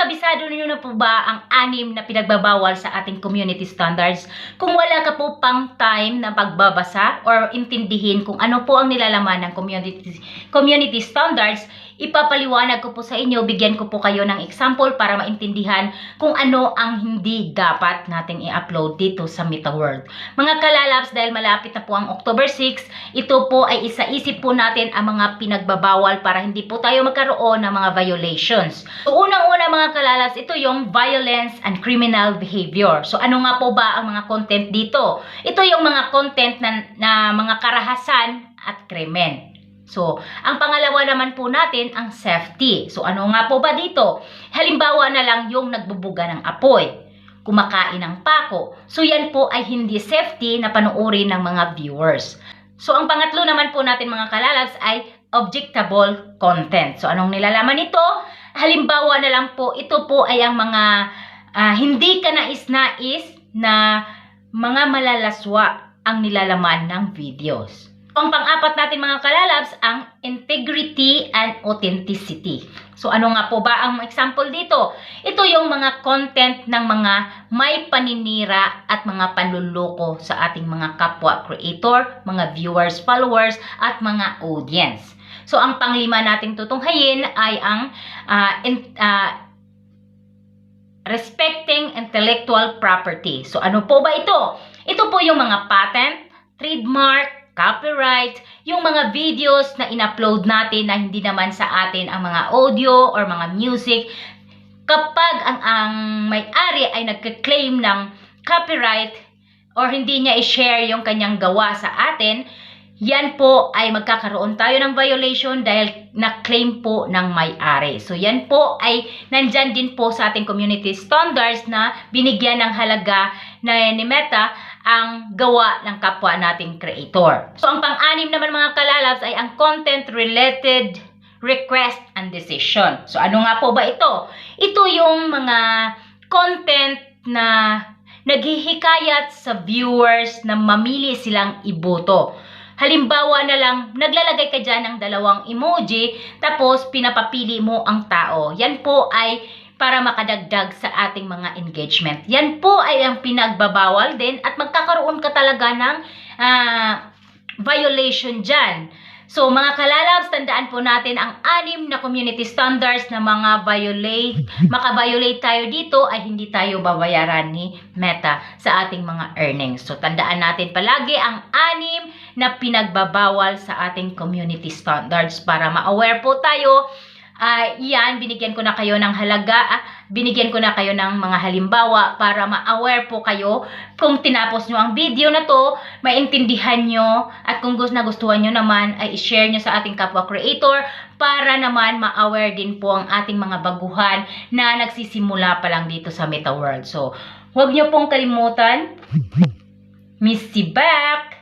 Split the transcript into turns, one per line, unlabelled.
kabisado niyo na po ba ang 6 na pinagbabawal sa ating community standards? Kung wala ka po pang time na pagbabasa or intindihin kung ano po ang nilalaman ng community standards, ipapaliwanag ko po sa inyo, bigyan ko po kayo ng example para maintindihan kung ano ang hindi dapat nating i-upload dito sa MetaWorld. Mga kalalabs, dahil malapit na po ang October 6, ito po ay isa-isip po natin ang mga pinagbabawal para hindi po tayo magkaroon ng mga violations. So unang-una mga kalalabs, ito yung violence and criminal behavior. So ano nga po ba ang mga content dito? Ito yung mga content na mga karahasan at krimen. So, ang pangalawa naman po natin, ang safety. So, ano nga po ba dito? Halimbawa na lang yung nagbubuga ng apoy, kumakain ng pako. So, yan po ay hindi safety na panuorin ng mga viewers. So, ang pangatlo naman po natin mga kalalabs ay objectable content. So, anong nilalaman ito? Halimbawa na lang po, ito po ay ang mga hindi ka nais-nais na mga malalaswa ang nilalaman ng videos. Ang pang-apat natin mga kalalabs, ang integrity and authenticity. So ano nga po ba ang example dito? Ito yung mga content ng mga may paninira at mga panluloko sa ating mga kapwa creator, mga viewers, followers, at mga audience. So ang panglima nating tutunghayin ay ang respecting intellectual property. So ano po ba ito? Ito po yung mga patent, trademark, copyright, yung mga videos na in-upload natin na hindi naman sa atin ang mga audio or mga music. Kapag ang may-ari ay nagka-claim ng copyright or hindi niya i-share yung kanyang gawa sa atin, yan po ay magkakaroon tayo ng violation dahil na-claim po ng may-ari. So yan po ay nandyan din po sa ating community standards na binigyan ng halaga na ni Meta ang gawa ng kapwa nating creator. So ang pang-anim naman mga kalalabs ay ang content-related request and decision. So ano nga po ba ito? Ito yung mga content na naghihikayat sa viewers na mamili silang iboto. Halimbawa na lang, naglalagay ka dyan ng 2 emoji, tapos pinapapili mo ang tao. Yan po ay para makadagdag sa ating mga engagement. Yan po ay ang pinagbabawal din at magkakaroon ka talaga ng violation dyan. So mga kalalabs, tandaan po natin ang 6 na community standards na maka-violate tayo dito ay hindi tayo babayaran ni Meta sa ating mga earnings. So tandaan natin palagi ang 6 na pinagbabawal sa ating community standards para ma-aware po tayo. Yan, binigyan ko na kayo ng halaga, binigyan ko na kayo ng mga halimbawa para ma-aware po kayo. Kung tinapos nyo ang video na to, maintindihan nyo at kung gustuhan nyo naman ay i-share nyo sa ating kapwa creator para naman ma-aware din po ang ating mga baguhan na nagsisimula pa lang dito sa MetaWorld. So, huwag nyo pong kalimutan, Missy back!